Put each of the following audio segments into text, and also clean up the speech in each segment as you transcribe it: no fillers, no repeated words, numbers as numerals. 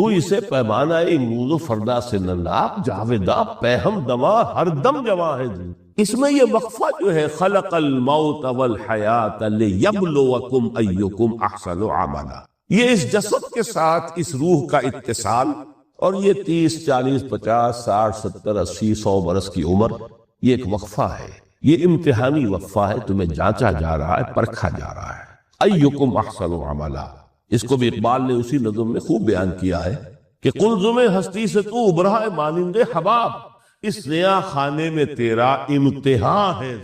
تو اسے پیمانہ امروز و فردا سے نہ ناپ، جاویدہ پیہم دما ہر دم جواں ہے دل۔ اس میں یہ وقفہ جو ہے خلق الموت والحیات لیبلوکم ایکم احسن عملا، یہ اس جسد کے ساتھ اس روح کا اتصال، اور یہ 30 40 50 60 70 80 100 برس کی عمر، یہ ایک وقفہ ہے، یہ امتحانی وقفہ ہے، تمہیں جانچا جا رہا ہے، پرکھا جا رہا ہے۔ ایکم احسن عملا، اس کو بھی اقبال نے اسی نظم میں خوب بیان کیا ہے کہ قلزم ہستی سے تو ابھرا ہے مانند حباب، اس نیا خانے میں تیرا امتحان ہے۔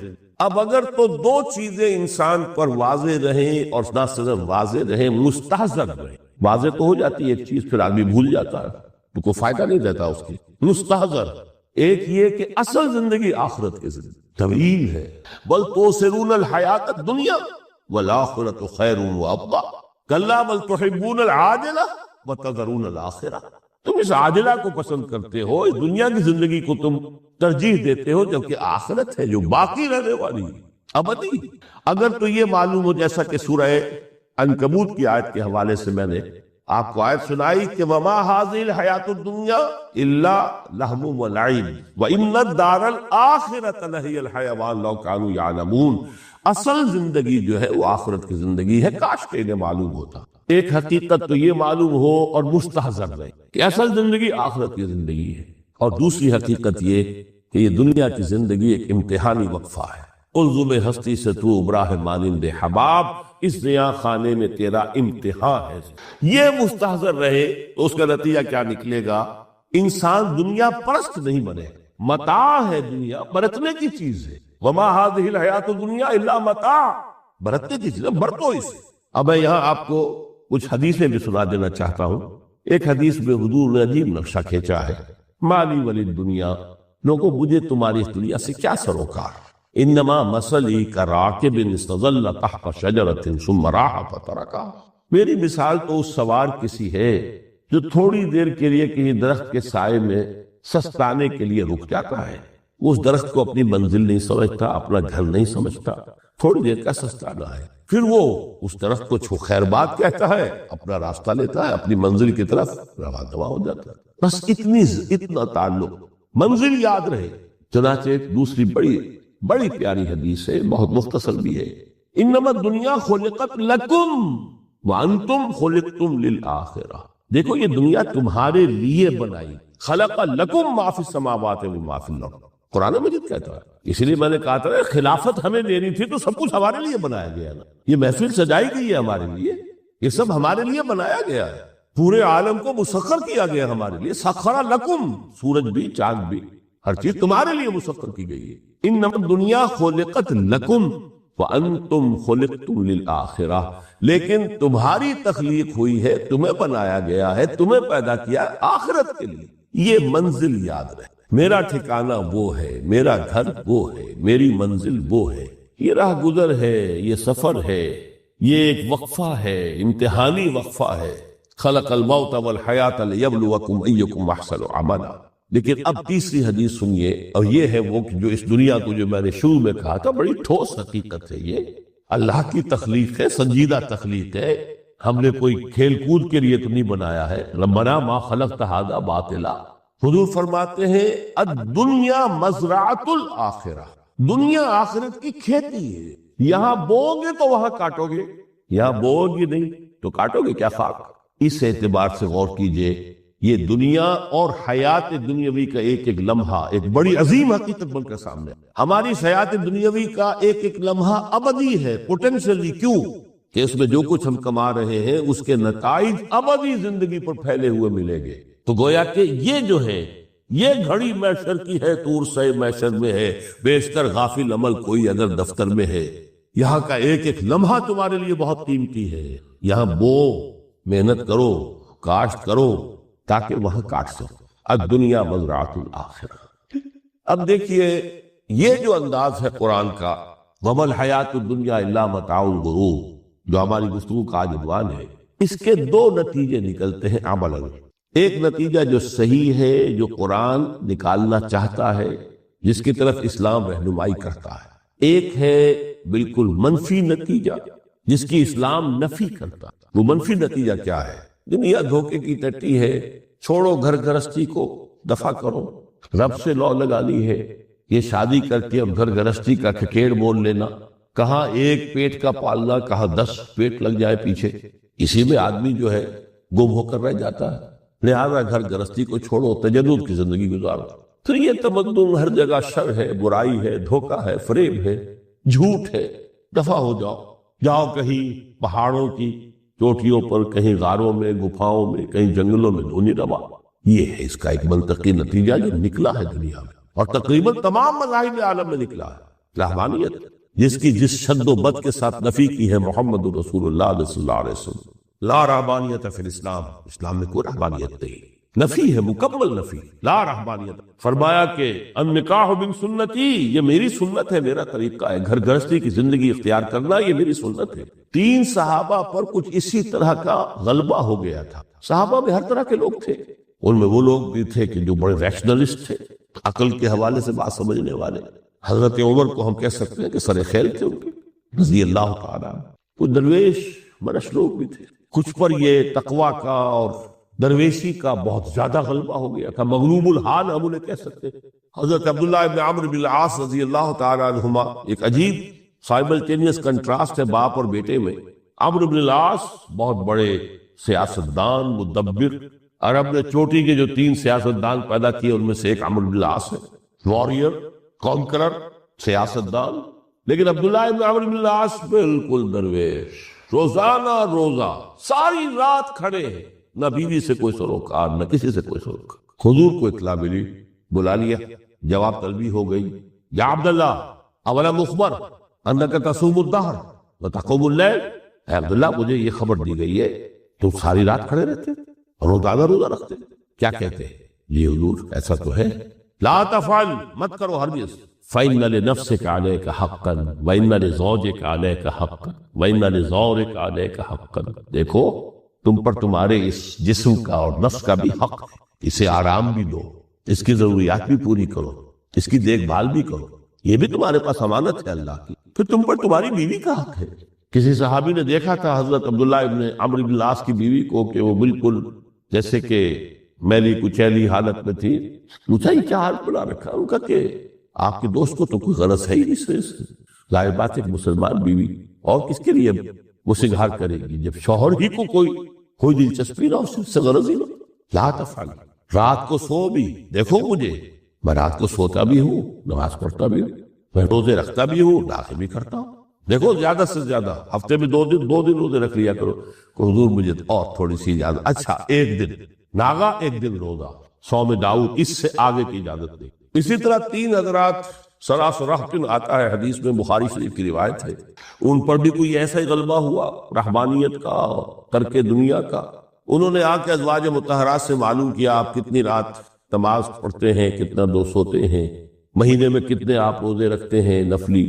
اب اگر تو دو چیزیں انسان پر واضح رہیں، اور نہ صرف واضح رہیں، مستحضر رہیں، واضح تو ہو جاتی ہے ایک چیز، پھر آدمی بھول جاتا ہے تو کوئی فائدہ نہیں دیتا اس کی، مستحضر ایک یہ کہ اصل زندگی آخرت کی زندگی طویل ہے، بل توسرون الحیات الدنیا والآخرۃ خیر وابقیٰ کلا بل تحبون العاجلہ وتذرون الآخرہ، تم اس عاجلہ کو پسند کرتے ہو، اس دنیا کی زندگی کو تم ترجیح دیتے ہو، جبکہ آخرت ہے جو باقی رہنے والی ابدی۔ اگر تو یہ معلوم ہو، جیسا کہ سورہ عنکبوت کی آیت کے حوالے سے میں نے آپ کو آیت سنائی کہ وما هذه الحیات الدنیا الا لہو ولعب وان الدار الاخرۃ لہی الحیوان لو کانوا یعلمون، اصل زندگی جو ہے وہ آخرت کی زندگی ہے، کاش کہ انہیں معلوم ہوتا۔ ایک حقیقت تو یہ معلوم ہو اور مستحضر رہے کہ اصل زندگی آخرت کی زندگی ہے، اور دوسری حقیقت یہ کہ یہ دنیا کی زندگی ایک امتحانی وقفہ ہے۔ قلزم ہستی سے تو ابھرا ہے مانند حباب، اس نیا خانے میں تیرا امتحان ہے۔ یہ مستحضر رہے تو اس کا نتیجہ کیا نکلے گا؟ انسان دنیا پرست نہیں بنے، متاع ہے دنیا، برتنے کی چیز ہے۔ وما هذه الحیات الدنیا الا متاع، برتنے کی چیز ہے، برتو اسے۔ اب میں یہاں آپ کو کچھ حدیثیں بھی سنا دینا چاہتا ہوں۔ ایک حدیث میں حضور نے عجیب نقشہ کھینچا ہے، مالی ولی دنیا، لوگوں مجھے تمہاری اس دنیا سے کیا سروکار؟ انما مثلی کراکب استظل تحت شجرۃ ثم راح فترکھا، میری مثال تو اس سوار کسی ہے جو تھوڑی دیر کے لیے کسی درخت کے سائے میں سستانے کے لیے رک جاتا ہے، اس درخت کو اپنی منزل نہیں سمجھتا، اپنا گھر نہیں سمجھتا، تھوڑی دیر کا سستانا ہے، پھر وہ اس درخت کو چھو خیر بات کہتا ہے، اپنا راستہ لیتا ہے، اپنی منزل کی طرف رواں دواں ہو جاتا ہے۔ بس اتنا تعلق، منزل یاد رہے۔ چنانچہ ایک دوسری بڑی پیاری حدیث ہے، بہت مختصر بھی ہے، انما الدنیا خلقت لکم وانتم خلقتم للآخرہ، دیکھو یہ دنیا تمہارے لیے بنائی، خلق لکم ما فی السماوات وما فی الارض، قرآن مجید کہتا ہے۔ اس لیے میں نے کہا تھا خلافت ہمیں دینی تھی تو سب کچھ ہمارے لیے بنایا گیا نا، یہ محفل سجائی گئی ہے ہمارے لیے، یہ سب ہمارے لیے بنایا گیا ہے، پورے عالم کو مسخر کیا گیا ہمارے لیے، سخر لکم، سورج بھی چاند بھی ہر چیز تمہارے لیے مسخر کی گئی ہے۔ انما الدنیا خلقت لکم وانتم خلقتم للآخرہ، لیکن تمہاری تخلیق ہوئی ہے، تمہیں بنایا گیا ہے، تمہیں پیدا کیا ہے آخرت کے لیے۔ یہ منزل یاد رہے، میرا ٹھکانہ وہ ہے، میرا گھر وہ ہے، میری منزل وہ ہے، یہ راہ گزر ہے، یہ سفر ہے، یہ ایک وقفہ ہے، امتحانی وقفہ ہے۔ خلق الموت والحیات لیبلوکم ایکم احسن عملا۔ لیکن اب تیسری حدیث سنیے، اور یہ ہے وہ جو اس دنیا کو، جو میں نے شروع میں کہا تھا، بڑی ٹھوس حقیقت ہے، یہ اللہ کی تخلیق ہے، سنجیدہ تخلیق ہے، ہم نے کوئی کھیل کود کے لیے تو نہیں بنایا ہے۔ ربنا ما خلقت ھذا باطلا، حضور فرماتے ہیں الدنیا مزرعۃ الآخرہ، دنیا آخرت کی کھیتی ہے، یہاں بوؤ گے تو وہاں کاٹو گے، یہاں بوؤ گے نہیں تو کاٹو گے کیا خاک۔ اس اعتبار سے غور کیجئے، یہ دنیا اور حیات دنیاوی کا ایک ایک لمحہ ایک بڑی عظیم حقیقت بن کر سامنے، ہماری حیات دنیاوی کا ایک ایک لمحہ ابدی ہے، پوٹینشلی، کیوں کہ اس میں جو کچھ ہم کما رہے ہیں اس کے نتائج ابدی زندگی پر پھیلے ہوئے ملیں گے۔ تو گویا کہ یہ جو ہے، یہ گھڑی محشر کی ہے، طور سے محشر میں ہے، بیشتر غافل عمل کوئی اگر دفتر میں ہے، یہاں کا ایک ایک لمحہ تمہارے لیے بہت قیمتی ہے، یہاں بو، محنت کرو، کاشت کرو تاکہ وہاں کاٹ سکو۔ الدنیا مزرعۃ الآخرہ۔ اب دیکھیے یہ جو انداز ہے قرآن کا، وما الحیات الدنیا الا متاع الغرور، جو ہماری گفتگو کا آج عنوان ہے، اس کے دو نتیجے نکلتے ہیں عملاً۔ ایک نتیجہ جو صحیح ہے، جو قرآن نکالنا چاہتا ہے، جس کی طرف اسلام رہنمائی کرتا ہے، ایک ہے بالکل منفی نتیجہ جس کی اسلام نفی کرتا ہے۔ وہ منفی نتیجہ کیا ہے دنیا دھوکے کی ٹٹی ہے، چھوڑو گھر گرستی کو، دفع کرو، رب سے لو لگانی ہے۔ یہ شادی کر کے اب گھر گرستی کا کھکیڑ بول لینا، کہاں ایک پیٹ کا پالنا، کہاں 10 پیٹ لگ جائے پیچھے، اسی میں آدمی جو ہے گم ہو کر رہ جاتا ہے۔ لہذا گھر گرستی کو چھوڑو، تجدد کی زندگی گزارو۔ پھر یہ تمدن ہر جگہ شر ہے، برائی ہے، دھوکہ ہے، فریب ہے، جھوٹ ہے، دفع ہو جاؤ۔ جاؤ کہیں پہاڑوں کی چوٹیوں پر، کہیں غاروں میں، گفاؤں میں، کہیں جنگلوں میں دھونی روا۔ یہ ہے اس کا ایک منطقی نتیجہ جو نکلا ہے دنیا میں، اور تقریباً تمام مذاہب عالم میں نکلا ہے۔ رحمانیت جس کی جس شد و بد کے ساتھ نفی کی ہے محمد رسول اللہ صلی اللہ علیہ وسلم، لا رحمانیت فی الاسلام، اسلام میں کوئی رحمانیت نہیں، نفی ہے، مکمل نفی، لا رحمانیت۔ فرمایا کہ النکاح من سنتی، یہ میری سنت ہے، میرا طریقہ ہے، گھر گرستی کی زندگی اختیار کرنا یہ میری سنت ہے۔ 3 صحابہ پر کچھ اسی طرح کا غلبہ ہو گیا تھا۔ صحابہ میں ہر طرح کے لوگ تھے، ان میں وہ لوگ بھی تھے کہ جو بڑے ریشنلسٹ تھے، عقل کے حوالے سے بات سمجھنے والے۔ حضرت عمر کو ہم کہہ سکتے ہیں کہ سر خیل تھے ان کے، رضی اللہ تعالیٰ۔ کچھ درویش برش لوگ بھی تھے، کچھ پر یہ تقوی کا اور درویشی کا بہت زیادہ غلبہ ہو گیا تھا، مغلوب الحال ہم انہیں کہہ سکتے ہیں۔ حضرت عبداللہ ابن عمرو بن العاص رضی اللہ تعالیٰ عنہما، ایک عجیب سائملٹینیس کنٹراسٹ ہے باپ اور بیٹے میں۔ عمرو بن العاص بہت بڑے سیاستدان، مدبر، عرب نے چوٹی کے جو 3 سیاستدان پیدا کیے ان میں سے ایک عمرو بن العاص ہے، واریر، کانکرر، سیاستدان۔ لیکن عبداللہ ابن عمرو بن العاص بالکل درویش، روزانہ روزہ ساری رات کھڑے ہیں، نہ بیوی سے کوئی سروکار، نہ کسی سے کوئی سروکار۔ حضور کو اطلاع ملی، بلا لیا، جواب طلبی ہو گئی، یا عبداللہ اولا مخبر انک تصوم الدہر وتقوم اللیل، اے عبداللہ مجھے یہ خبر دی گئی ہے تم ساری رات کھڑے رہتے اور روزانہ روزہ رکھتے، کیا کہتے ہیں؟ جی حضور ایسا تو ہے۔ لا تفعل، مت کرو ہرگز، فإن لنفسك عليك حقا وإن لزوجك عليك حقا وإن لزورك عليك حقا۔ دیکھو تم پر تمہارے اس جسم کا اور نفس کا بھی حق ہے، اسے آرام بھی دو، اس کی ضروریات بھی پوری کرو، اس کی دیکھ بھال بھی کرو، یہ بھی تمہارے پاس امانت ہے اللہ کی۔ پھر تم پر تمہاری بیوی کا حق ہے۔ کسی صحابی نے دیکھا تھا حضرت عبداللہ ابن عمرو بن العاص کی بیوی کو کہ وہ بالکل جیسے کہ میلی کچیلی حالت میں تھی، پوچھا یہ کیا حال بنا رکھا؟ ان کا کہ آپ کے دوست کو تو کوئی غرض ہے ہی نہیں سے، ظاہر بات ہے کہ مسلمان بیوی اور کس کے لیے وہ سنگھار کرے گی جب شوہر ہی کو کوئی دلچسپی نہ، اس سے غرض ہی نہ۔ لا تفعل، رات کو سو بھی، دیکھو مجھے میں رات کو سوتا بھی ہوں، نماز پڑھتا بھی ہوں، میں روزے رکھتا بھی ہوں، داخل بھی کرتا ہوں، دیکھو زیادہ سے زیادہ ہفتے میں 2 دن روزے رکھ لیا کرو کہ حضور مجھے اور تھوڑی سی اجازت، اچھا 1 دن ناغا 1 دن روزہ، صوم داؤد، اس سے آگے کی اجازت نہیں۔ اسی طرح 3 حضرات سراسرہ آتا ہے حدیث میں، بخاری شریف کی روایت ہے، ان پر بھی کوئی ایسا ہی غلبہ ہوا رحمانیت کا، ترک دنیا کا۔ انہوں نے آ کے ازواج مطہرات سے معلوم کیا آپ کتنی رات نماز پڑھتے ہیں، کتنا دو سوتے ہیں، مہینے میں کتنے آپ روزے رکھتے ہیں نفلی۔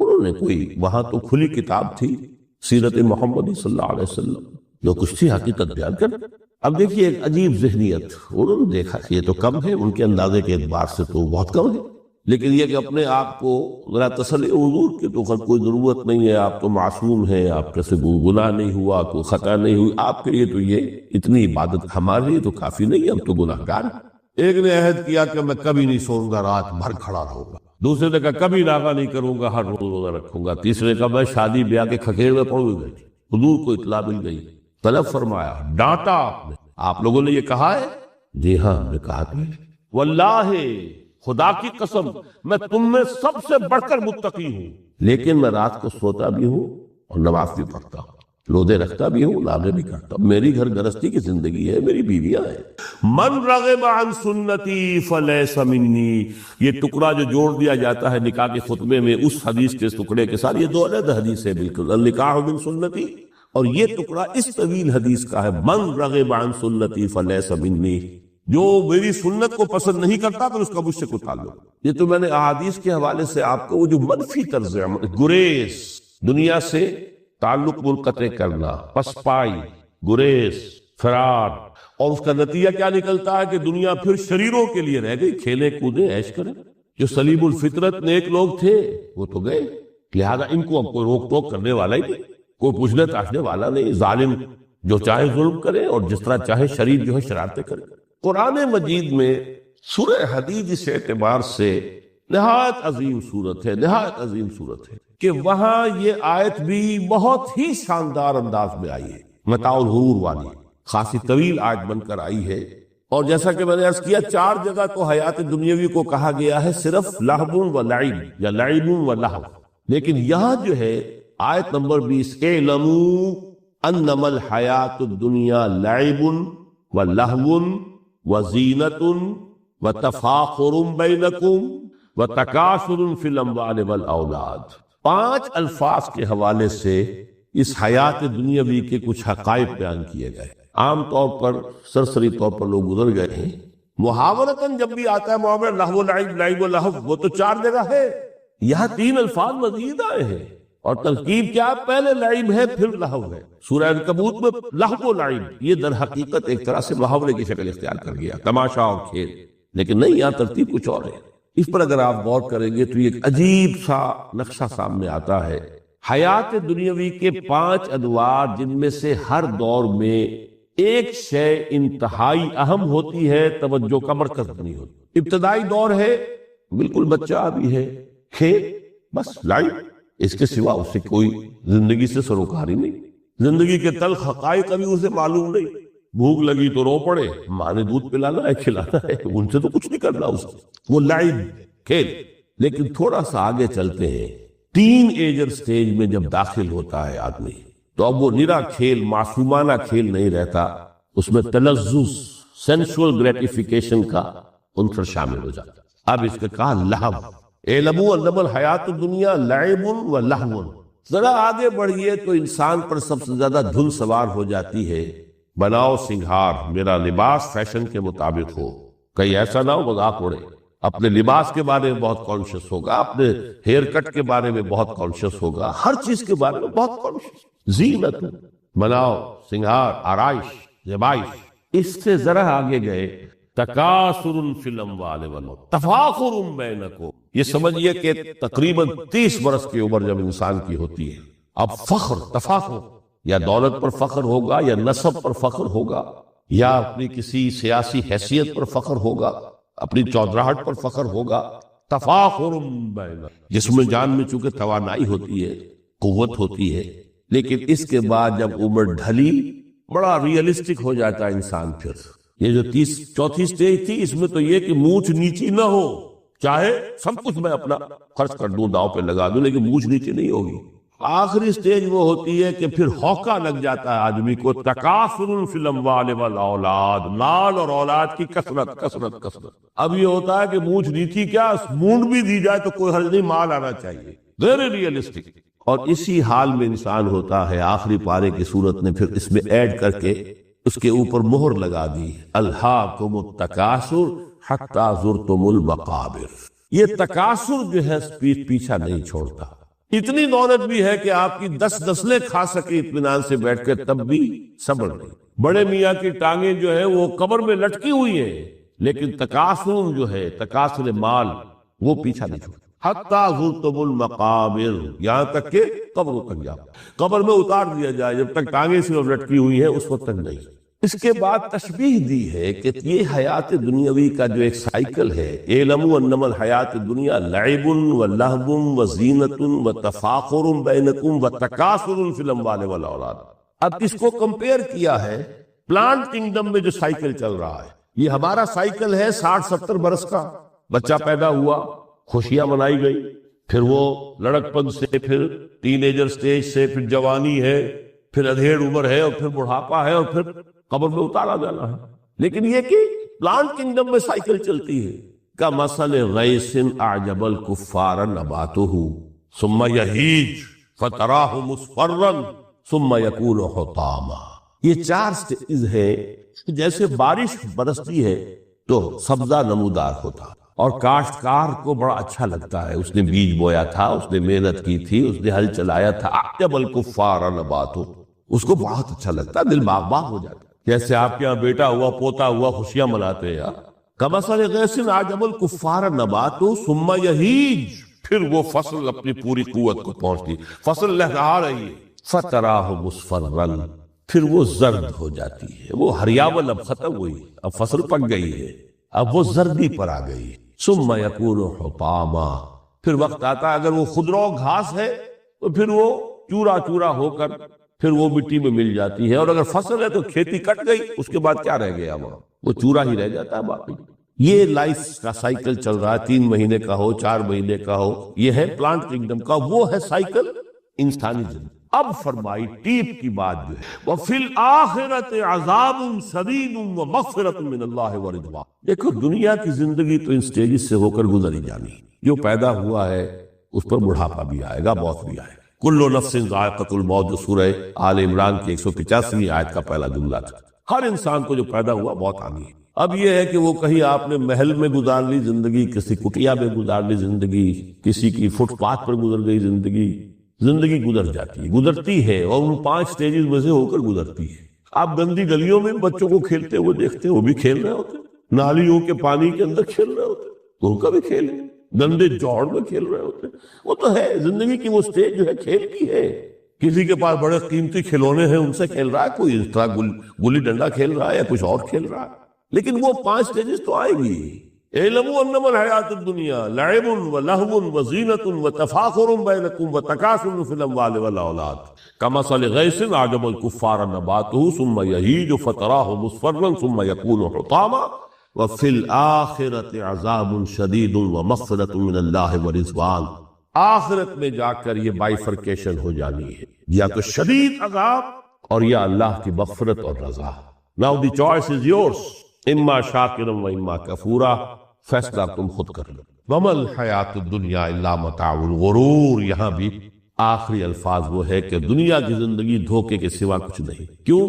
انہوں نے کوئی، وہاں تو کھلی کتاب تھی سیرت محمدی صلی اللہ علیہ وسلم، جو کچھ تھی حقیقت بیان کر۔ اب دیکھیے ایک عجیب ذہنیت، انہوں نے دیکھا کہ یہ تو کم ہے، ان کے اندازے کے اعتبار سے تو بہت کم ہے، لیکن یہ کہ اپنے آپ کو ذرا تسلی، حضور کی تو کوئی ضرورت نہیں ہے، آپ تو معصوم ہیں، آپ کے سے گناہ نہیں ہوا، کوئی خطا نہیں ہوئی، آپ کے لیے تو یہ اتنی عبادت ہمارے لیے تو کافی نہیں ہے، ہم تو گناہ گار ہیں۔ ایک نے عہد کیا کہ میں کبھی نہیں سوؤں گا، رات بھر کھڑا رہوں گا۔ دوسرے نے کہا کبھی ناغا نہیں کروں گا، ہر روز روزہ رکھوں گا۔ تیسرے نے کہا میں شادی بیاہ کے کھکیڑ میں پڑوں گا۔ حضور کو اطلاع مل گئی، طلب فرمایا، ڈانٹا آپ نے، آپ لوگوں نے یہ کہا ہے؟ جی ہاں ہم نے کہا کہ واللہ، خدا کی قسم میں تم میں سب سے بڑھ کر متقی ہوں، لیکن میں رات کو سوتا بھی ہوں اور نماز بھی پڑھتا ہوں، روزے رکھتا بھی ہوں، ناغے بھی کرتا ہوں، میری گھر گرستی کی زندگی ہے، میری بیویاں ہیں۔ من رغب عن سنتی فلیس منی، یہ ٹکڑا جو جوڑ دیا جاتا ہے نکاح کے خطبے میں اس حدیث کے ٹکڑے کے ساتھ، یہ 2 علیحدہ حدیث ہے بالکل، النکاح من سنتی، اور یہ ٹکڑا اس طویل حدیث کا ہے، من رغب عن سنتی فلیس منی، جو میری سنت کو پسند نہیں کرتا تو اس کا مجھ سے کوئی تعلق۔ یہ تو میں نے احادیث کے حوالے سے آپ کو وہ جو منفی طرز عمل، گریز، دنیا سے تعلق منقطع کرنا، پسپائی، گریز، فرار، اور اس کا نتیجہ کیا نکلتا ہے کہ دنیا پھر شریروں کے لیے رہ گئی، کھیلے کودے عیش کریں۔ جو سلیم الفطرت نیک لوگ تھے وہ تو گئے، لہذا ان کو اب کوئی روک ٹوک کرنے والا ہی نہیں، کوئی پوچھنے تاچنے والا نہیں۔ ظالم جو چاہے ظلم کرے اور جس طرح چاہے شریر جو ہے شرارتیں کرے۔ قرآن مجید میں سورہ حدید اس اعتبار سے نہایت عظیم صورت ہے، نہایت عظیم صورت ہے کہ وہاں یہ آیت بھی بہت ہی شاندار انداز میں آئی ہے، متاع الغرور والی، خاصی طویل آیت بن کر آئی ہے۔ اور جیسا کہ میں نے عرض کیا 4 جگہ تو حیات دنیاوی کو کہا گیا ہے صرف لہو و لعب یا لعب و لہو، لیکن یہاں جو ہے آیت نمبر 20 اعلموا انما الحیات الدنیا لعب و لہو و زینت و تفاخر بینکم و تکاثر فی الاموال والاولاد۔ 5 الفاظ کے حوالے سے اس حیات دنیاوی کے کچھ حقائق بیان کیے گئے، عام طور پر سرسری طور پر لوگ گزر گئے ہیں۔ محاورتاً جب بھی آتا ہے معاملہ لہو لعب لعب و لہو، وہ تو 4 جگہ ہے، یہاں 3 الفاظ مزید آئے ہیں، اور ترکیب کیا ہے؟ پہلے لعب ہے پھر لہو ہے۔ سورہ عنکبوت میں لہو و لعب یہ در حقیقت ایک طرح سے محاورے کی شکل اختیار کر گیا، تماشا اور کھیل، لیکن نہیں، یہاں ترتیب کچھ اور ہے۔ اس پر اگر آپ غور کریں گے تو یہ ایک عجیب سا نقشہ سامنے آتا ہے۔ حیات دنیاوی کے 5 ادوار، جن میں سے ہر دور میں ایک شے انتہائی اہم ہوتی ہے، توجہ کا مرکز بنی ہوتی۔ ابتدائی دور ہے، بالکل بچہ بھی ہے، کھیل، بس لائف، اس کے سوا اسے کوئی زندگی سے سروکار ہی نہیں، زندگی کے تلخ حقائق ابھی اسے معلوم نہیں۔ بھوک لگی تو رو پڑے، ماں نے دودھ پلانا ہے، کھلانا ہے، ان سے تو کچھ نہیں کرنا اس کو، وہ لائف، کھیل۔ لیکن تھوڑا سا آگے چلتے ہیں، ٹین ایجر سٹیج میں جب داخل ہوتا ہے آدمی، تو اب وہ نرا کھیل، معصومانہ کھیل نہیں رہتا، اس میں تلذذ، سینشول گریٹیفیکیشن کا عنصر شامل ہو جاتا۔ اب اس کے کہا لہو، اعلموا انما الحیات الدنیا لعب و لہو۔ ذرا آگے بڑھئے تو انسان پر سب سے زیادہ دھن سوار ہو جاتی ہے، بناؤ سنگھار، میرا لباس فیشن کے مطابق ہو، کہیں ایسا نہ ہو مذاق اڑے۔ اپنے لباس کے بارے میں بہت کانشیس ہوگا، اپنے ہیئر کٹ کے بارے میں بہت کانشیس ہوگا، ہر چیز کے بارے میں بہت کانشیس۔ زینت، بناؤ سنگھار، آرائش، زیبائش۔ اس سے ذرا آگے گئے، تکاثر فی الاموال والاولاد، تفاخر بینکم۔ یہ سمجھئے کہ تقریباً 30 برس کی عمر جب انسان کی ہوتی ہے، اب فخر، تفاخر، یا دولت پر فخر ہوگا، یا نسب پر فخر ہوگا، یا اپنی کسی سیاسی حیثیت پر فخر ہوگا، اپنی چودراہٹ پر فخر ہوگا۔ تفاخر بینکم، جس میں جان میں چونکہ توانائی ہوتی ہے، قوت ہوتی ہے، لیکن اس کے بعد جب عمر ڈھلی بڑا ریئلسٹک ہو جاتا ہے انسان۔ پھر یہ جو 34 سٹیج تھی، اس میں تو یہ کہ مونچھ نیچی نہ ہو، چاہے سب کچھ میں اپنا خرچ کر دوں، داؤ پہ لگا دوں، لیکن مونچھ نیچی نہیں ہوگی۔ آخری سٹیج وہ ہوتی ہے کہ پھر ہوکا لگ جاتا ہے آدمی کو، تکاثر فی الاموال والاولاد، مال اور اولاد کی کثرت کثرت کثرت۔ اب یہ ہوتا ہے کہ مونچھ نیچی کیا، مونڈ بھی دی جائے تو کوئی حرج نہیں، مال آنا چاہیے، ویری ریئلسٹک۔ اور اسی حال میں انسان ہوتا ہے۔ آخری پارے کی صورت نے پھر اس میں ایڈ کر کے اس کے اوپر مہر لگا دی، الہاکم التکاثر حتی زرتم المقابر۔ یہ تکاثر جو ہے پیچھا نہیں چھوڑتا، اتنی دولت بھی ہے کہ آپ کی 10 نسلیں کھا سکے اطمینان سے بیٹھ کے، تب بھی صبر نہیں۔ بڑے میاں کی ٹانگیں جو ہے وہ قبر میں لٹکی ہوئی ہیں، لیکن تکاثر جو ہے، تکاثر مال، وہ پیچھا نہیں چھوڑتا۔ حتی زرتم المقابر، یہاں تک کہ قبروں تک جاؤ، قبر میں اتار دیا جائے، جب تک ٹانگیں صرف لٹکی ہوئی ہیں اس وقت تک نہیں۔ اس کے بعد تشبیہ دی ہے کہ یہ حیات دنیاوی کا جو ایک سائیکل ہے، اعلموا انما الحیات الدنیا لعب و لہو و زینت و تفاخر بینکم و تکاثر فی الاموال والاولاد۔ اب اس کو کمپیئر کیا ہے پلانٹ کنگڈم میں جو سائیکل چل رہا ہے۔ یہ ہمارا سائیکل ہے 60-70 برس کا، بچہ پیدا ہوا، خوشیاں منائی گئی، پھر وہ لڑکپن سے، پھر ٹین ایجر سٹیج سے، پھر جوانی ہے، پھر ادھیڑ عمر ہے، اور پھر بڑھاپا ہے، اور پھر قبر میں اتارا جانا ہے۔ لیکن یہ کہ پلانٹ کنگڈم میں سائیکل چلتی ہے، کمثل غیث اعجب الکفار نباتہ ثم یہیج فتراہ مصفرا ثم یکون حطاما۔ یہ 4 سٹیج ہے، جیسے بارش برستی ہے تو سبزہ نمودار ہوتا، اور کاشتکار کو بڑا اچھا لگتا ہے، اس نے بیج بویا تھا، اس نے محنت کی تھی، اس نے ہل چلایا تھا، اعجب الکفار نباتہ، اس کو بہت اچھا لگتا ہے، دل باغ باغ ہو جاتا ہے۔ جیسے آپ کے یہاں بیٹا ہوا، پوتا ہوا، خوشیاں مناتے ہیں یار۔ کمثل غیث اعجب الکفار نباتہ ثم یہیج، پھر وہ فصل اپنی پوری قوت کو پہنچتی، فصل لہرا رہی ہے، فتراہ مصفرا، پھر وہ زرد ہو جاتی ہے، وہ ہریاول اب ختم ہوئی، اب فصل پک گئی ہے، اب وہ زردی پر آ گئی۔ ثم یکون حطاما، پھر وقت آتا ہے اگر وہ خضرو گھاس ہے تو پھر وہ چورا چورا ہو کر پھر وہ مٹی میں مل جاتی ہے، اور اگر فصل ہے تو کھیتی کٹ گئی، اس کے بعد کیا رہ گیا وہاں، وہ چورا ہی رہ جاتا ہے باقی۔ یہ لائف کا سائیکل چل رہا ہے، 3 مہینے کا ہو، 4 مہینے کا ہو، یہ ہے پلانٹ کنگڈم کا، وہ ہے سائیکل انسانی زندگی۔ اب فرمائی ٹیپ کی بات جو ہے، وَفِي الْآخِرَةِ عَذَابٌ شَدِيدٌ وَمَغْفِرَةٌ مِّنَ اللَّهِ وَرِضْوَانٌ۔ دیکھو دنیا کی زندگی تو ان سٹیجز سے ہو کر گزر ہی جانی، جو پیدا ہوا ہے اس پر بڑھاپا بھی آئے گا، موت بھی آئے گا۔ کل نفس ذائقۃ الموت، جو سورہ آل عمران کی 185ویں آیت کا پہلا جملہ تھا۔ ہر انسان کو جو پیدا ہوا موت آنی ہے۔ اب یہ ہے کہ وہ کہیں آپ نے محل میں گزار لی زندگی، کسی کٹیا میں گزار لی زندگی، کسی کی فٹ پاتھ پر گزر گئی زندگی، زندگی گزر جاتی ہے، گزرتی ہے، اور ان 5 سٹیجز میں سے ہو کر گزرتی ہے۔ آپ گندی گلیوں میں بچوں کو کھیلتے ہوئے دیکھتے ہیں، وہ بھی کھیل رہے ہوتے، نالیوں کے پانی کے اندر کھیل رہے ہوتے، ان کا بھی کھیل ہے، گندے جوڑ میں کھیل رہے ہوتے، وہ تو ہے زندگی کی وہ سٹیج جو ہے کھیل کی ہے۔ کسی کے پاس بڑے قیمتی کھلونے ہیں، ان سے کھیل رہا ہے، کوئی اس طرح گلی ڈنڈا کھیل رہا ہے یا کچھ اور کھیل رہا ہے، لیکن وہ 5 سٹیجز تو آئیں گی۔ اعلموا انما الحیات الدنیا لعب ولہو وزینۃ وتفاخر بینکم وتکاثر فی الاموال والاولاد کمثل غیث اعجب الکفار نباتہ ثم یہیج فتراہ مصفرا ثم یکون حطاما وفی الآخرۃ عذاب شدید ومغفرۃ من اللہ ورضوان۔ آخرت میں جا کر یہ بائیفرکیشن ہو جانی ہے، یا تو شدید عذاب اور یا اللہ کی مغفرت اور رضا۔ Now the choice is yours، اما شاکرا و اما کفورا، فیصلہ تم خود کر لو۔ وما الحیات الدنیا الا متاع الغرور، یہاں بھی آخری الفاظ وہ ہے کہ دنیا کی زندگی دھوکے کے سوا کچھ نہیں۔ کیوں؟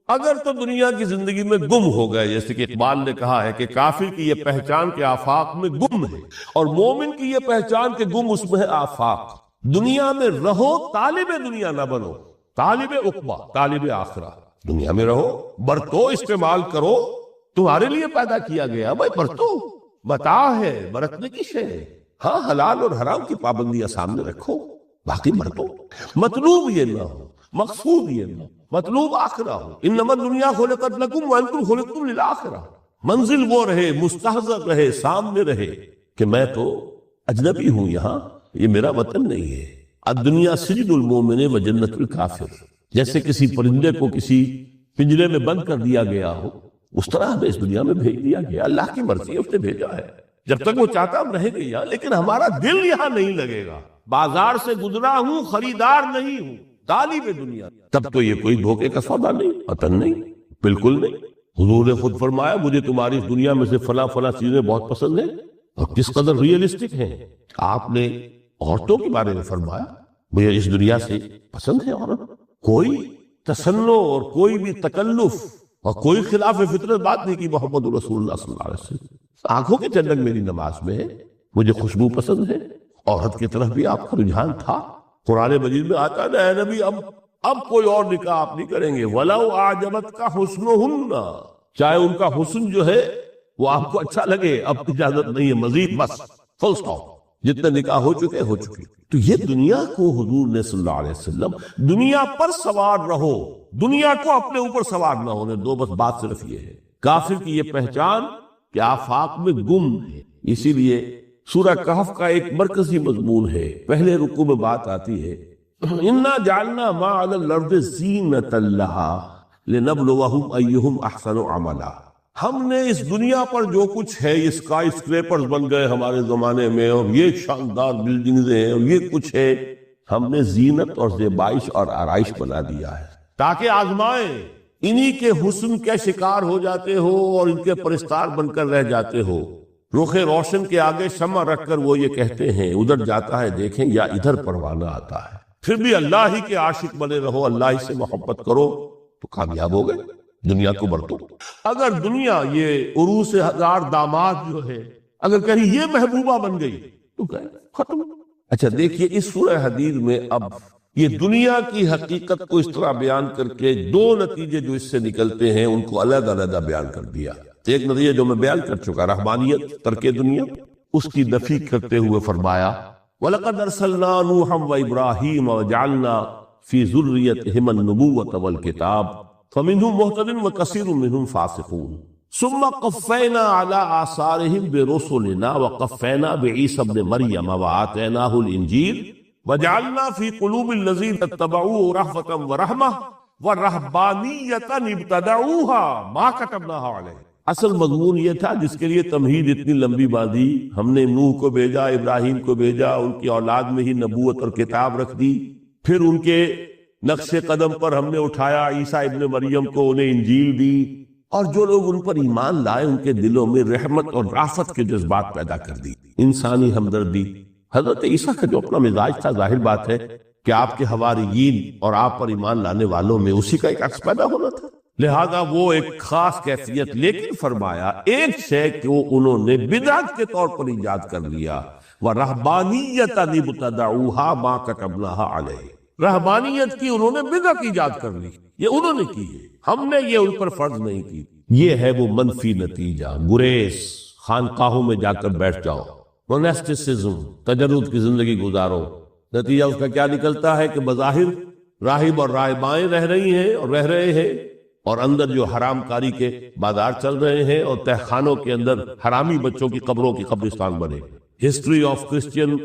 اگر تو دنیا کی زندگی میں گم ہو گئے، جیسے کہ اقبال نے کہا ہے کہ کافر کی یہ پہچان کے آفاق میں گم ہے، اور مومن کی یہ پہچان کے گم اس میں ہے آفاق۔ دنیا میں رہو، طالب دنیا نہ بنو، طالب عقبہ، طالب آخرہ۔ دنیا میں رہو، برتو، استعمال کرو، تمہارے لیے پیدا کیا گیا، بھائی برتو، متاع ہے، برتنے کی شے ہے، ہاں حلال اور حرام کی پابندیاں سامنے رکھو، باقی برتو۔ مطلوب یہ نہ ہو، مقصود یہ نہ ہو، مطلوب آخرہ ہو۔ انما الدنیا خلقت لکم وانتم خلقتم للآخرہ۔ منزل وہ رہے، مستحضر رہے، سامنے رہے کہ میں تو اجنبی ہوں، یہاں یہ میرا وطن نہیں ہے۔ الدنیا سجن المومن و جنت الکافر، جیسے کسی پرندے کو کسی پنجرے میں بند کر دیا گیا ہو، اس طرح ہمیں اس دنیا میں بھیج دیا گیا، اللہ کی مرضی ہے، اس نے بھیجا ہے۔ جب تک وہ چاہتا ہم رہیں گے یہاں، لیکن ہمارا دل یہاں نہیں لگے گا۔ بازار سے گزرا ہوں، خریدار نہیں ہوں، طالب دنیا، تب تو یہ کوئی دھوکے کا سودا نہیں، وطن نہیں، بالکل نہیں۔ حضور نے خود فرمایا مجھے تمہاری اس دنیا میں سے فلاں فلاں چیزیں بہت پسند ہیں، اور کس قدر ریئلسٹک ہیں۔ آپ نے عورتوں کے بارے میں فرمایا مجھے اس دنیا سے پسند ہے عورت، کوئی تصنع اور کوئی بھی تکلف اور کوئی خلاف فطرت بات نہیں کی محمد رسول اللہ صلی اللہ علیہ وسلم۔ آنکھوں کی ٹھنڈک میری نماز میں ہے، مجھے خوشبو پسند ہے، عورت کی طرف بھی آپ کا رجحان تھا۔ قرآن مجید میں آتا ہے نا، اے نبی اب کوئی اور نکاح آپ نہیں کریں گے، وَلَوْ أَعْجَبَتْكَ حُسْنُهُنَّ، چاہے ان کا حسن جو ہے وہ آپ کو اچھا لگے، اب اجازت نہیں ہے مزید، بس فل سٹاپ، جتنے نکاح ہو چکے ہو چکے۔ تو یہ دنیا کو حضور نے صلی اللہ علیہ وسلم دنیا پر سوار رہو، دنیا کو اپنے اوپر سوار نہ ہونے دو، بس بات صرف یہ ہے۔ کافر کی یہ پہچان کہ آفاق میں گم ہے، اسی لیے سورہ کہف کا ایک مرکزی مضمون ہے، پہلے رکوع میں بات آتی ہے اِنَّا جَعَلْنَا مَا عَلَى الْأَرْضِ زِینَةً لَهَا لِنَبْلُوَهُمْ أَيُّهُمْ أَحْسَنُ عَمَلًا۔ ہم نے اس دنیا پر جو کچھ ہے، یہ اسکائی اسکریپرز بن گئے ہمارے زمانے میں، اور یہ شاندار بلڈنگز ہیں، اور یہ کچھ ہے، ہم نے زینت اور زیبائش اور آرائش بنا دیا ہے تاکہ آزمائیں، انہی کے حسن کے شکار ہو جاتے ہو اور ان کے پرستار بن کر رہ جاتے ہو۔ رخ روشن کے آگے شمع رکھ کر وہ یہ کہتے ہیں ادھر جاتا ہے دیکھیں یا ادھر پروانہ آتا ہے، پھر بھی اللہ ہی کے عاشق بنے رہو، اللہ ہی سے محبت کرو تو کامیاب ہو گئے۔ دنیا کو برتو۔ اگر دنیا یہ عروس 1000 داماد جو ہے، اگر کہیں یہ محبوبہ بن گئی تو گئے، ختم۔ اچھا دیکھیے اس سورہ حدید میں اب یہ دنیا کی حقیقت کو اس طرح بیان کر کے 2 نتیجے جو اس سے نکلتے ہیں ان کو علیحدہ علیحدہ بیان کر دیا۔ ایک نتیجہ جو میں بیان کر چکا، رحمانیت، ترک دنیا، اس کی نفی کرتے ہوئے فرمایا وَلَقَدْ أَرْسَلْنَا نُوحًا وَإِبْرَاهِيمَ وَجَعَلْنَا فِي ذُرِّيَّتِهِمَا النُّبُوَّةَ وَالْكِتَابَ فمنهم مهتد وكثير منهم فاسقون ثم قفينا على آثارهم برسلنا وقفينا بعيسى ابن مريم وآتيناه الإنجيل وجعلنا في قلوب الذين اتبعوه رأفة ورحمة ورهبانية ابتدعوها ما كتبناها عليهم۔ اصل مضمون یہ تھا جس کے لیے تمہید اتنی لمبی باندھی، ہم نے نوح کو بھیجا، ابراہیم کو بھیجا، ان کی اولاد میں ہی نبوت اور کتاب رکھ دی، پھر ان کے نقش قدم پر ہم نے اٹھایا عیسیٰ ابن مریم کو، انہیں انجیل دی، اور جو لوگ ان پر ایمان لائے ان کے دلوں میں رحمت اور رافت کے جذبات پیدا کر دی، انسانی ہمدردی۔ حضرت عیسیٰ کا جو اپنا مزاج تھا، ظاہر بات ہے کہ آپ کے حواریین اور آپ پر ایمان لانے والوں میں اسی کا ایک عکس پیدا ہونا تھا، لہذا وہ ایک خاص کیفیت، لیکن فرمایا ایک شے کو انہوں نے بدعت کے طور پر ایجاد کر لیا، وَرَهْبَانِيَّةً ابْتَدَعُوهَا مَا كَتَبْنَاهَا عَلَيْهِمْ، رہبانیت کی انہوں نے بدعت ایجاد کر لی، یہ انہوں نے کی ہے، ہم نے یہ ان پر فرض نہیں کی۔ یہ ہے وہ منفی نتیجہ، گریز، خانقاہوں میں جا کر بیٹھ جاؤ، موناسٹسزم، تجرد کی زندگی گزارو، نتیجہ اس کا کیا نکلتا ہے کہ بظاہر راہب اور راہبائیں رہ رہی ہیں اور رہ رہے ہیں، اور اندر جو حرام کاری کے بازار چل رہے ہیں، اور تہ خانوں کے اندر حرامی بچوں کی قبروں کی قبرستان بنے۔ ہسٹری آف کرسچین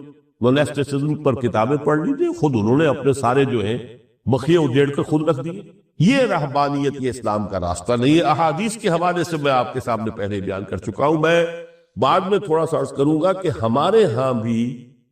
موناسٹسزم پر کتابیں پڑھ لیجیے، خود انہوں نے اپنے سارے جو ہیں بخیے اجیڑ کر خود رکھ دیے۔ یہ رہبانیت، یہ اسلام کا راستہ نہیں ہے۔ احادیث کے حوالے سے میں آپ کے سامنے پہلے بیان کر چکا ہوں، میں بعد میں تھوڑا سا عرض کروں گا کہ ہمارے ہاں بھی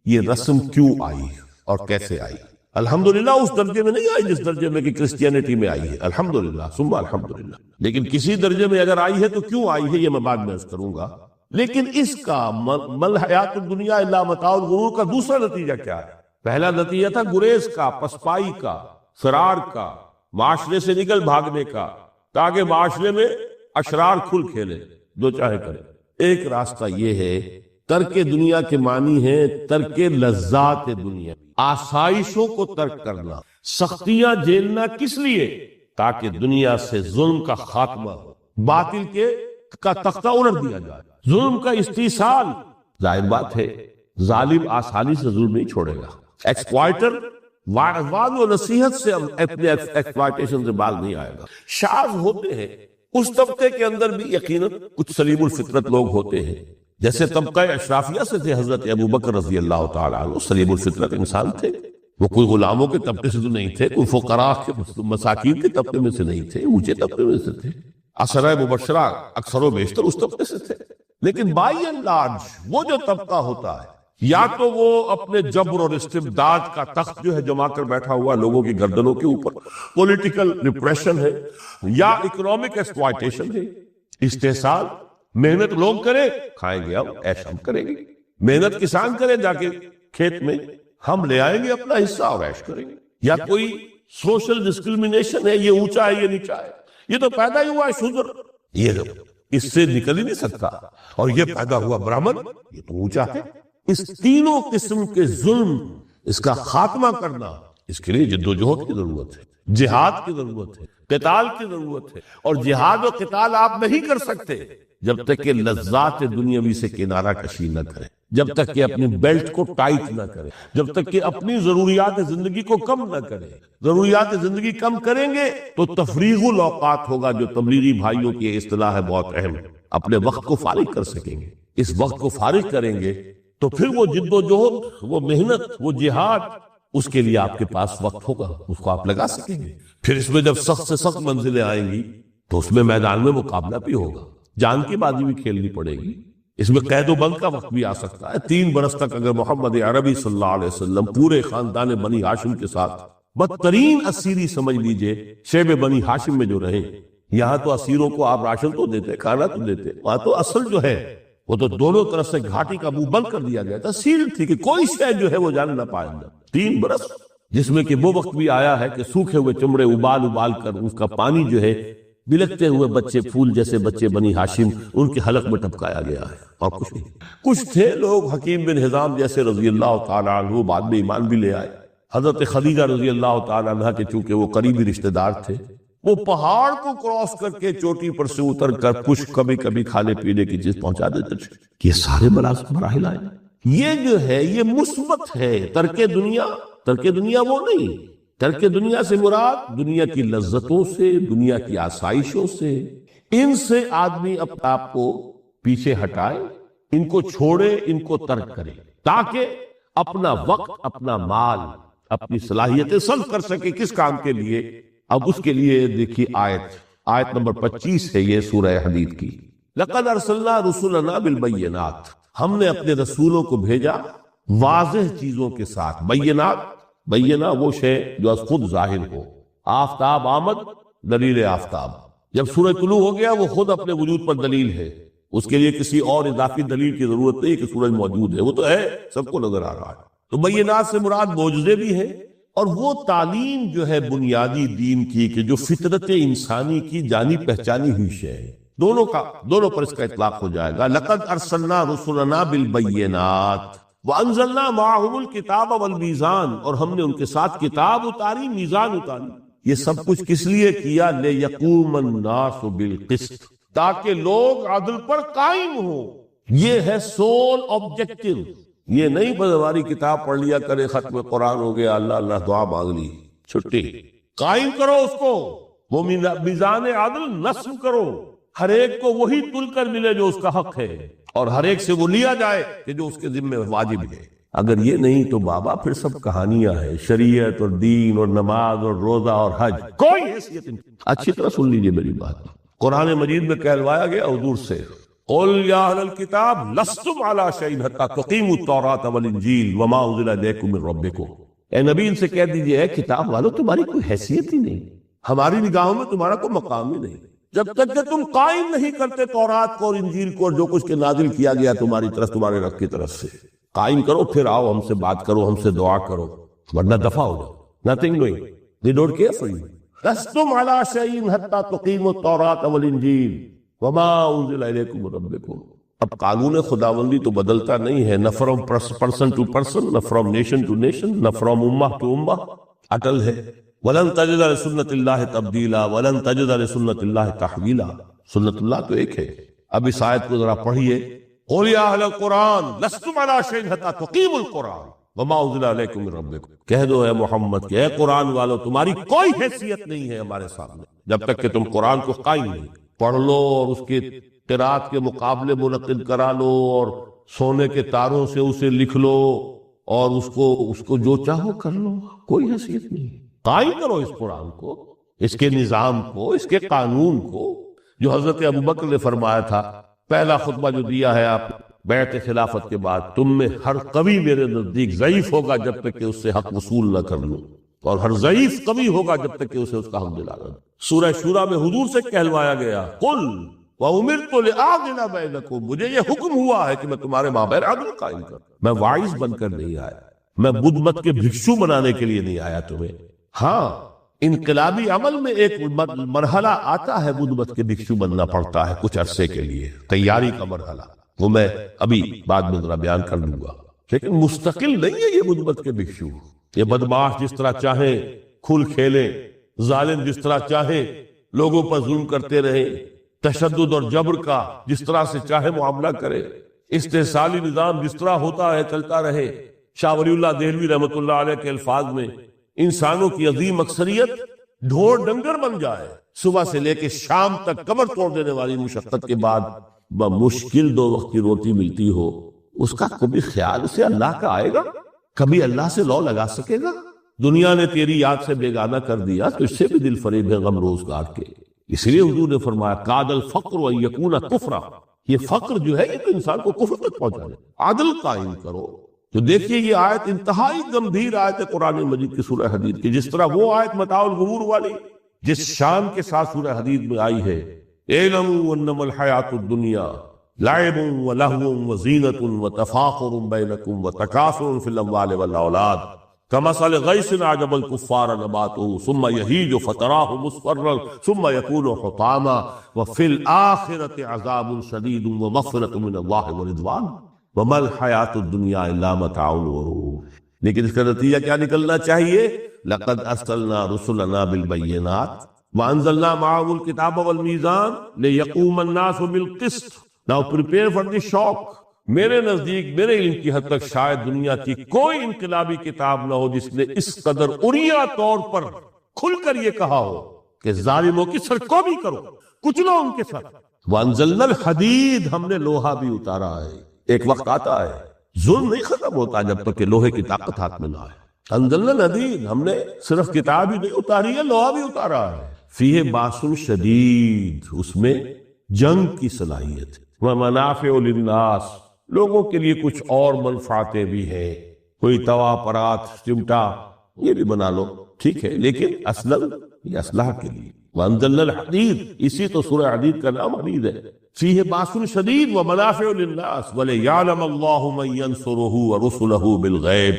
یہ رسم کیوں آئی اور کیسے آئی۔ الحمدللہ اس درجے میں نہیں آئی جس درجے میں کہ کرسچینٹی میں آئی ہے، الحمدللہ ثم الحمدللہ، لیکن کسی درجے میں اگر آئی ہے تو کیوں آئی ہے یہ میں بعد میں عرض کروں گا۔ لیکن اس کا مل حیات الدنیا الا متاع الغرور کا دوسرا نتیجہ کیا ہے؟ پہلا نتیجہ تھا گریز کا، پسپائی کا، فرار کا، معاشرے سے نکل بھاگنے کا، تاکہ معاشرے میں اشرار کھل کھیلے، جو چاہے کرے۔ ایک راستہ یہ ہے، ترک دنیا کے معنی ہے ترک لذات دنیا، آسائشوں کو ترک کرنا، سختیاں جھیلنا، کس لیے؟ تاکہ دنیا سے ظلم کا خاتمہ ہو، باطل کا تختہ الٹ دیا جائے، ظلم کا استیصال۔ ظاہر بات ہے ظالم آسانی سے ظلم نہیں چھوڑے گا، ایکسپلائٹر وعظ و نصیحت سے اپنے ایکسپلائٹیشن سے بال نہیں آئے گا۔ شاذ ہوتے ہیں اس طبقے کے اندر بھی یقیناً کچھ سلیم الفطرت لوگ ہوتے ہیں، جیسے طبقہ اشرافیہ سے تھے حضرت ابو بکر رضی اللہ تعالیٰ عنہ، سلیم الفطرت انسان تھے، وہ کوئی غلاموں کے طبقے سے تو نہیں تھے، کوئی فقراء کے مساکین کے طبقے میں سے نہیں تھے، اونچے طبقے میں سے تھے، عشرہ مبشرہ اکثر و بیشتر اس طبقے سے تھے۔ لیکن بائی اینڈ لارج وہ جو طبقہ ہوتا ہے، یا تو وہ اپنے جبر اور استبداد کا تخت جو ہے جما کر بیٹھا ہوا لوگوں کی گردنوں کے اوپر، پولیٹیکل ریپریشن ہے، یا اکنامک ایکسپلائٹیشن ہے، استحصال، محنت لوگ کریں کھائیں گے، اب عیش ہم کریں گے، محنت کسان کریں جا کے کھیت میں، ہم لے آئیں گے اپنا حصہ اور عیش کریں گے۔ یا کوئی سوشل ڈسکریمنیشن ہے، یہ اونچا ہے یہ نیچا ہے، یہ تو پیدا ہی ہوا ہے شودر، یہ اس سے نکل ہی نہیں سکتا، اور یہ پیدا ہوا برہمن، یہ تو اونچا ہے۔ اس تینوں قسم کے ظلم، اس کا خاتمہ کرنا، اس کے لیے جدوجہد کی ضرورت ہے، جہاد کی ضرورت ہے، قتال کی ضرورت ہے، اور جہاد و قتال آپ نہیں کر سکتے جب تک کہ لذات دنیاوی سے کنارہ کشی نہ کریں، جب تک کہ اپنی بیلٹ کو ٹائٹ نہ کریں، جب تک کہ اپنی ضروریات زندگی کو کم نہ کریں۔ ضروریات زندگی کم کریں گے تو تفریغ الاوقات ہوگا، جو تبلیغی بھائیوں کی اصطلاح ہے بہت اہم، اپنے وقت کو فارغ کر سکیں گے۔ اس وقت کو فارغ کریں گے تو پھر وہ جد و جہد، وہ محنت، وہ جہاد، اس کے لیے آپ کے پاس وقت ہوگا، اس کو آپ لگا سکیں گے۔ پھر اس میں جب سخت سے سخت منزلیں آئیں گی تو اس میں میدان میں مقابلہ بھی ہوگا، جان کی بازی بھی کھیلنی پڑے گی، اس میں قید و بند کا وقت بھی آ سکتا ہے۔ 3 برس تک اگر محمد عربی صلی اللہ علیہ وسلم پورے خاندان بنی ہاشم کے ساتھ بدترین اسیری سمجھ لیجئے شیب بنی ہاشم میں جو رہے، یہاں تو اسیروں کو آپ راشن تو دیتے، کھانا تو دیتے، وہاں تو اصل جو ہے وہ تو دونوں طرف سے گھاٹی کا منہ بند کر دیا گیا تھا، سیل تھی کہ کوئی شے جو ہے وہ جانے نہ پائے اندر۔ 3 برس، جس میں کہ وہ وقت بھی آیا ہے کہ سوکھے ہوئے چمڑے ابال ابال کر اس کا پانی جو ہے بلکتے ہوئے بچے، پھول جیسے بچے بنی ہاشم، ان کے حلق میں ٹپکایا گیا ہے، اور کچھ نہیں۔ کچھ تھے لوگ حکیم بن حزام جیسے رضی اللہ تعالیٰ عنہ، بعد میں ایمان بھی لے آئے۔ حضرت خدیجہ رضی اللہ تعالیٰ عنہ کے چونکہ وہ قریبی رشتہ دار تھے، وہ پہاڑ کو کراس کر کے چوٹی پر سے اتر کر کچھ کبھی کبھی کھانے پینے کی چیز پہنچا دیتے تھے۔ یہ سارے مراحل آئے، یہ جو ہے یہ مثبت ہے۔ ترک دنیا وہ نہیں، ترک دنیا سے مراد دنیا کی لذتوں سے، دنیا کی آسائشوں سے، ان سے آدمی اپنے آپ کو پیچھے ہٹائے، ان کو چھوڑے، ان کو ترک کرے، تاکہ اپنا وقت، اپنا مال، اپنی صلاحیتیں صرف کر سکے کس کام کے لیے؟ اب اس کے لیے دیکھیے آیت نمبر 25 ہے یہ سورہ حدید کی۔ لقد ارسلنا رسلنا بالبینات، ہم نے اپنے رسولوں کو بھیجا واضح چیزوں کے ساتھ۔ بینہ وہ شے جو از خود ظاہر ہو۔ آفتاب آمد، دلیل آفتاب۔ جب سورج طلوع ہو گیا وہ خود اپنے وجود پر دلیل ہے، اس کے لیے کسی اور اضافی دلیل کی ضرورت نہیں کہ سورج موجود ہے، وہ تو ہے، سب کو نظر آ رہا ہے۔ تو بینات سے مراد معجزے بھی ہیں، اور وہ تعلیم جو ہے بنیادی دین کی کہ جو فطرت انسانی کی جانی پہچانی ہوئی شے ہے، دونوں پر اس کا اطلاق ہو جائے گا۔ لقد ارسلنا رسلنا بالبینات وانزلنا معهم الکتاب والمیزان، اور ہم نے ان کے ساتھ کتاب اتاری، میزان اتاری۔ یہ سب کچھ کس لیے کیا؟ لیقوم الناس بالقسط، تاکہ لوگ عدل پر قائم ہوں۔ یہ ہے سول آبجیکٹو۔ یہ نہیں بس ہماری کتاب پڑھ لیا کرے، ختم قرآن ہو گیا، اللہ اللہ دعا مانگ لی، چھٹی۔ قائم کرو اس کو، وہ میزان عدل نصب کرو، ہر ایک کو وہی تل کر ملے جو اس کا حق ہے، اور ہر ایک سے وہ لیا جائے کہ جو اس کے ذمہ واجب ہے۔ اگر یہ نہیں تو بابا پھر سب کہانیاں ہیں، شریعت اور دین اور نماز اور روزہ اور حج، کوئی حیثیت نہیں۔ اچھی طرح سن لیجئے میری بات، قرآن مجید میں کہلوایا گیا حضور سے، قل یا اہل الکتاب لستم علی شیء حتی تقیموا التوراۃ والانجیل وما انزل الیکم من ربکم۔ اے نبی ان سے کہہ دیجئے، اے کتاب والو تمہاری کوئی حیثیت ہی نہیں، ہماری نگاہوں میں تمہارا کوئی مقام ہی نہیں، جب تک کہ تم قائم نہیں کرتے تورات کو اور انجیل کو اور جو کچھ کے نازل کیا گیا تمہاری طرف، تمہارے رب کی طرف سے۔ قائم کرو، پھر آؤ ہم سے بات کرو، ہم سے دعا کرو، ورنہ دفع ہو جاؤ۔ Nothing doing. They don't care for you. لستم علی شیء حتی تقیموا التوراۃ والانجیل وما انزل الیکم من ربکم۔ اب قانون خداوندی تو بدلتا نہیں ہے، نہ فرام پرسن ٹو پرسن، نہ فرام نیشن ٹو نیشن، نہ فرام امہ ٹو امہ، اٹل ہے۔ وَلَن تَجِدَ لِسُنَّتِ اللَّهِ تَبْدِيلًا وَلَن تَجِدَ لِسُنَّتِ اللَّهِ تَحْوِيلًا۔ سنت اللہ تو ایک ہے۔ اب اس آیت کو ذرا پڑھیے، قُلْ يَا أَهْلَ الْقُرْآنِ لَسْتُمْ عَلَىٰ شَيْءٍ حَتَّىٰ تُقِيمُوا الْقُرْآنَ وَمَا أُنزِلَ إِلَيْكُم مِّن رَّبِّكُم۔ کہہ دو اے محمد کہ اے قرآن والو تمہاری کوئی حیثیت نہیں ہے ہمارے سامنے جب تک کہ تم قرآن کو قائم نہیں پڑھ لو اور اس کے قرات کے مقابلے منعقد کرا لو اور سونے کے تاروں سے اسے لکھ لو اور اس کو جو چاہو کر لو، کوئی حیثیت نہیں۔ قائم کرو اس قرآن کو، اس کے نظام کو، اس کے قانون کو، جو حضرت ابوبکر نے فرمایا تھا، پہلا خطبہ جو دیا ہے آپ بیعت خلافت کے بعد، تم میں ہر قوی میرے نزدیک ضعیف ہوگا جب تک کہ اس سے حق وصول نہ کر لوں، اور ہر ضعیف قوی ہوگا جب تک کہ اسے اس کا حق دلانا۔ سورہ شورى میں حضور سے کہلوایا گیا، قل وَأُمِرْتُ لِأَعْدِلَ بَيْنَكُمْ، مجھے یہ حکم ہوا ہے کہ میں تمہارے مابین عدل قائم کروں۔ میں واعظ بن کر نہیں آیا، میں بدھ مت کے بھکشو بنانے کے لیے نہیں آیا تمہیں۔ ہاں انقلابی عمل میں ایک مرحلہ آتا ہے، بدھ مت کے بھکشو بننا پڑتا ہے کچھ عرصے کے لیے، تیاری کا مرحلہ، وہ میں ابھی بعد میں ذرا بیان کر دوں گا، لیکن مستقل نہیں ہے یہ بدھ مت کے بھکشو۔ یہ بدماش جس طرح چاہیں کھل کھیلیں، ظالم جس طرح چاہیں لوگوں پر ظلم کرتے رہے، تشدد اور جبر کا جس طرح سے چاہے معاملہ کرے، استحصالی نظام جس طرح ہوتا ہے چلتا رہے۔ شاہ ولی اللہ دہلوی رحمۃ اللہ علیہ کے الفاظ میں، انسانوں کی عظیم اکثریت ڈھور ڈنگر بن جائے، صبح سے لے کے شام تک کمر توڑ دینے والی مشقت کے بعد بمشکل 2 وقت کی روٹی ملتی ہو، اس کا کبھی خیال اسے اللہ کا آئے گا؟ کبھی اللہ سے لو لگا سکے گا؟ دنیا نے تیری یاد سے بیگانہ کر دیا تو اس سے بھی دل فریب ہے غم روزگار کے۔ اس لیے حضور نے فرمایا قاد الفقر ان یکون کفرا، یہ فقر جو ہے یہ تو انسان کو کفر تک پہنچا دے۔ عدل قائم کرو۔ تو دیکھیے یہ آیت انتہائی گمبھیر آیت ہے قرآن مجید کی سورہ حدید کی، جس طرح وہ آیت متاع الغرور والی جس شان کے ساتھ سورہ حدید میں آئی ہے، اعلموا انما الحیات الدنیا لعب ولہو وزینۃ وتفاخر بینکم وتکاثر فی الاموال والاولاد کمثل غیث اعجب الکفار نباتہ ثم یہیج فتراہ مصفرا ثم یکون حطاما وفی الآخرۃ عذاب شدید ومغفرۃ من اللہ ورضوان وما الحیات الدنیا الا متاع الغرور۔ لیکن اس کا نتیجہ کیا نکلنا چاہیے؟ لقد ارسلنا رسلنا بالبینات وانزلنا معهم الکتاب والمیزان لیقوم الناس بالقسط۔ Now prepare for the shock میرے نزدیک میرے علم کی حد تک شاید دنیا کی کوئی انقلابی کتاب نہ ہو جس نے اس قدر اریہ طور پر کھل کر یہ کہا ہو کہ ظالموں کی سرکوبی کرو، کچلو ان کے ساتھ۔ وانزلنا الحدید، ہم نے لوہا بھی اتارا ہے۔ ایک وقت آتا ہے ظلم نہیں ختم ہوتا جب تک کہ لوہے کی طاقت ہاتھ میں نہ آئے۔ انزلنا الحدید، ہم نے صرف کتاب ہی نہیں اتاری ہے، لوہا بھی اتارا ہے۔ فیہ باس شدید، اس میں جنگ کی صلاحیت ہے۔ ومنافع للناس، لوگوں کے لیے کچھ اور منفعتیں بھی ہیں، کوئی توا پرات چمٹا یہ بھی بنا لو، ٹھیک ہے، لیکن اصلاً یہ اسلحہ کے لیے۔ وانزلنا الحدید، اسی تو سورہ حدید کا نام حدید ہے۔ فیہ باس شدید ومنافع للناس ولیعلم اللہ من ینصرہ ورسلہ بالغیب،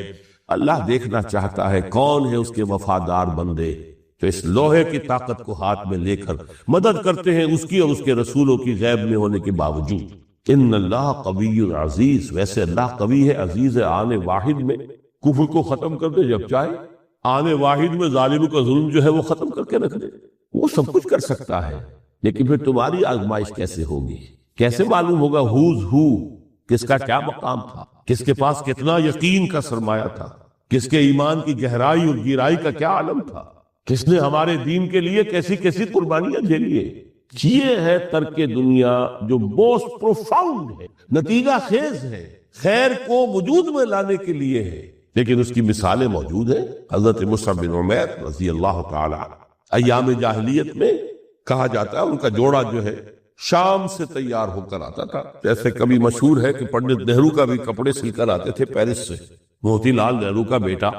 اللہ دیکھنا چاہتا ہے کون ہے اس کے وفادار بندے جو اس لوہے کی طاقت کو ہاتھ میں لے کر مدد کرتے ہیں اس کی اور اس کے رسولوں کی غیب میں ہونے کے باوجود۔ ان اللہ قوی عزیز، ویسے اللہ قوی ہے، عزیز ہے، آنے واحد میں کفر کو ختم کر دے جب چاہے، آنے واحد میں ظالموں کا ظلم جو ہے وہ ختم کر کے رکھ دے، وہ سب کچھ کر سکتا ہے۔ لیکن پھر تمہاری آزمائش کیسے ہوگی؟ کیسے معلوم ہوگا ہوز ہو، کس کا کیا مقام تھا، کس کے پاس کتنا یقین کا سرمایہ تھا، کس کے ایمان کی گہرائی اور گہرائی کا کیا عالم تھا، کس نے ہمارے دین کے لیے کیسی کیسی قربانیاں جھیلی ہے۔ یہ ہے ترک دنیا جو موسٹ پروفاؤنڈ ہے، نتیجہ خیز ہے، خیر کو وجود میں لانے کے لیے ہے، لیکن اس کی مثالیں موجود ہیں۔ حضرت مصعب بن عمیر رضی اللہ تعالی عنہ، ایام جاہلیت میں کہا جاتا ہے ان کا جوڑا جو ہے شام سے تیار ہو کر آتا تھا، جیسے کبھی مشہور ہے کہ پنڈت نہرو کا بھی کپڑے سل کر آتے تھے پیرس سے، موتی لال نہرو کا بیٹا،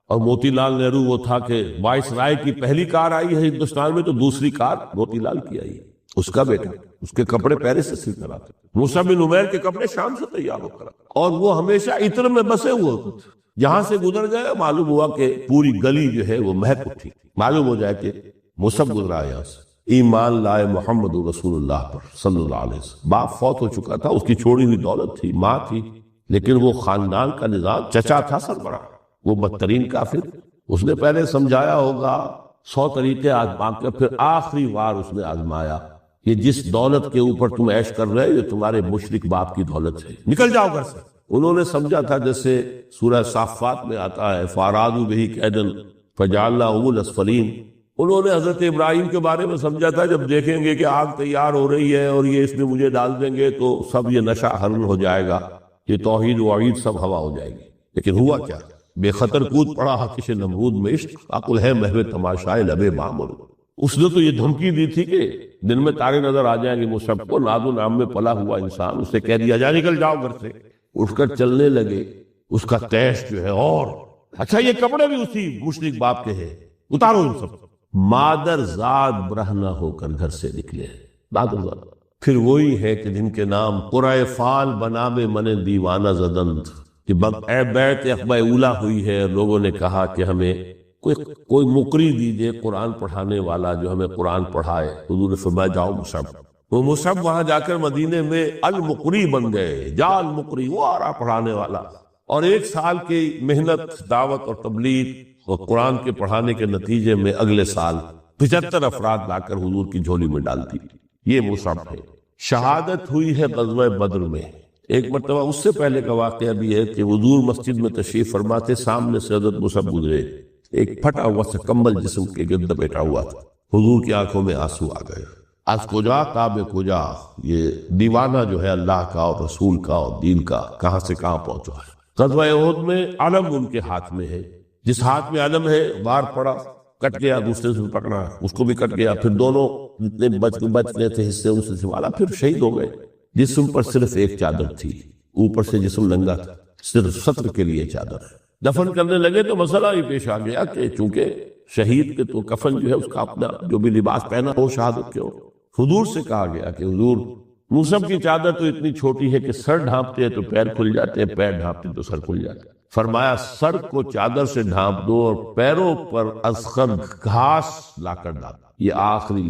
اور موتی لال نہرو وہ تھا کہ وائس رائے کی پہلی کار آئی ہے ہندوستان میں تو دوسری کار موتی لال کی آئی ہے، اس کا بیٹا، اس کے کپڑے پیرس سے سل کر آتے تھے۔ مصعب بن عمیر کے کپڑے شام سے تیار ہو کر آتے، اور وہ ہمیشہ عطر میں بسے ہوئے ہوتے تھے۔ جہاں سے گزر گئے معلوم ہوا کہ پوری گلی جو ہے وہ مہک اٹھی، معلوم ہو جائے کہ مصعب گزرا یہاں سے، ایمان لائے محمد رسول اللہ پر صلی اللہ علیہ وسلم۔ باپ فوت ہو چکا تھا، اس کی چھوڑی ہوئی دولت تھی، ماں تھی، لیکن وہ خاندان کا نظام، چچا تھا سربراہ، وہ بدترین کافر، اس نے پہلے سمجھایا ہوگا 100 طریقے آزما کر پھر آخری بار اس نے آزمایا کہ جس دولت کے اوپر تم عیش کر رہے یہ تمہارے مشرک باپ کی دولت ہے، نکل جاؤ گھر سے۔ انہوں نے سمجھا تھا جیسے سورہ صافات میں آتا ہے فَأَرَادُوا بِهِ كَيْدًا فَجَعَلْنَاهُمُ الْأَسْفَلِينَ، انہوں نے حضرت ابراہیم کے بارے میں سمجھا تھا جب دیکھیں گے کہ آگ تیار ہو رہی ہے اور یہ اس میں مجھے ڈال دیں گے تو سب یہ نشہ حرن ہو جائے گا، یہ توحید وعید سب ہوا ہو جائے گی۔ لیکن ہوا کیا؟ بے خطر کود پڑا حقش نمرود میں عشق، عقل ہے محو تماشائے لبے معمر۔ اس نے تو یہ دھمکی دی تھی کہ دن میں تارے نظر آ جائیں گے مصعب کو، ناد و نام میں پلا ہوا انسان، اسے کہہ دیا جا نکل جاؤ گھر سے۔ اٹھ کر چلنے لگے، اس کا تیش جو ہے اور اچھا یہ کپڑے بھی اسی مشرک باپ کے ہیں، اتارو ان سب۔ مادر زاد برہنہ ہو کر گھر سے نکلے، مادر زاد پھر وہی ہے کہ جن کے نام قرائے فال بنا میں من دیوانہ زدند، کہ بیعت عقبہ اولا ہوئی ہے، لوگوں نے کہا کہ ہمیں کوئی مقری دیجئے قرآن پڑھانے والا جو ہمیں قرآن پڑھائے۔ حضور نے فرمایا جاؤ مصعب، وہ مصعب وہاں جا کر مدینے میں المقری بن گئے، جا المقری، وہ آ رہا پڑھانے والا، اور 1 سال کی محنت دعوت اور تبلیغ اور قرآن کے پڑھانے کے نتیجے میں اگلے سال 75 افراد لا کر حضور کی جھولی میں ڈال دی۔ یہ مصعب ہے۔ شہادت ہوئی ہے غزوہ بدر میں۔ ایک مرتبہ اس سے پہلے کا واقعہ بھی ہے کہ حضور مسجد میں تشریف فرماتے، سامنے سے حضرت مصعب گزرے، ایک پھٹا ہوا سا کمبل جسم کے گرد بیٹھا ہوا تھا، حضور کی آنکھوں میں آنسو آ گئے۔ از کجا تاب کجا، یہ دیوانہ جو ہے اللہ کا اور رسول کا اور دین کا کہاں سے کہاں پہنچا ہے۔ غزوہ احد میں علم ان کے ہاتھ میں ہے، جس ہاتھ میں علم ہے وار پڑا، کٹ گیا، دوسرے سے پکڑا اس کو بھی کٹ گیا، پھر دونوں جتنے بچنے تھے حصے ان سے سنبھالا، پھر شہید ہو گئے۔ جسم پر صرف ایک چادر تھی، اوپر سے جسم ننگا تھا، صرف ستر کے لیے چادر۔ دفن کرنے لگے تو مسئلہ ہی پیش آ گیا کہ چونکہ شہید کے تو کفن جو ہے اس کا اپنا جو بھی لباس پہنا ہو شہادت کے ہو، حضور سے کہا گیا کہ حضور مصعب کی چادر تو اتنی چھوٹی ہے کہ سر ڈھانپتے ہیں تو پیر کھل جاتے ہیں، پیر ڈھانپتے تو سر کھل جاتے ہیں۔ فرمایا سر کو چادر سے ڈھانپ دو اور پیروں پر ازخر گھاس لا کر ڈال، یہ آخری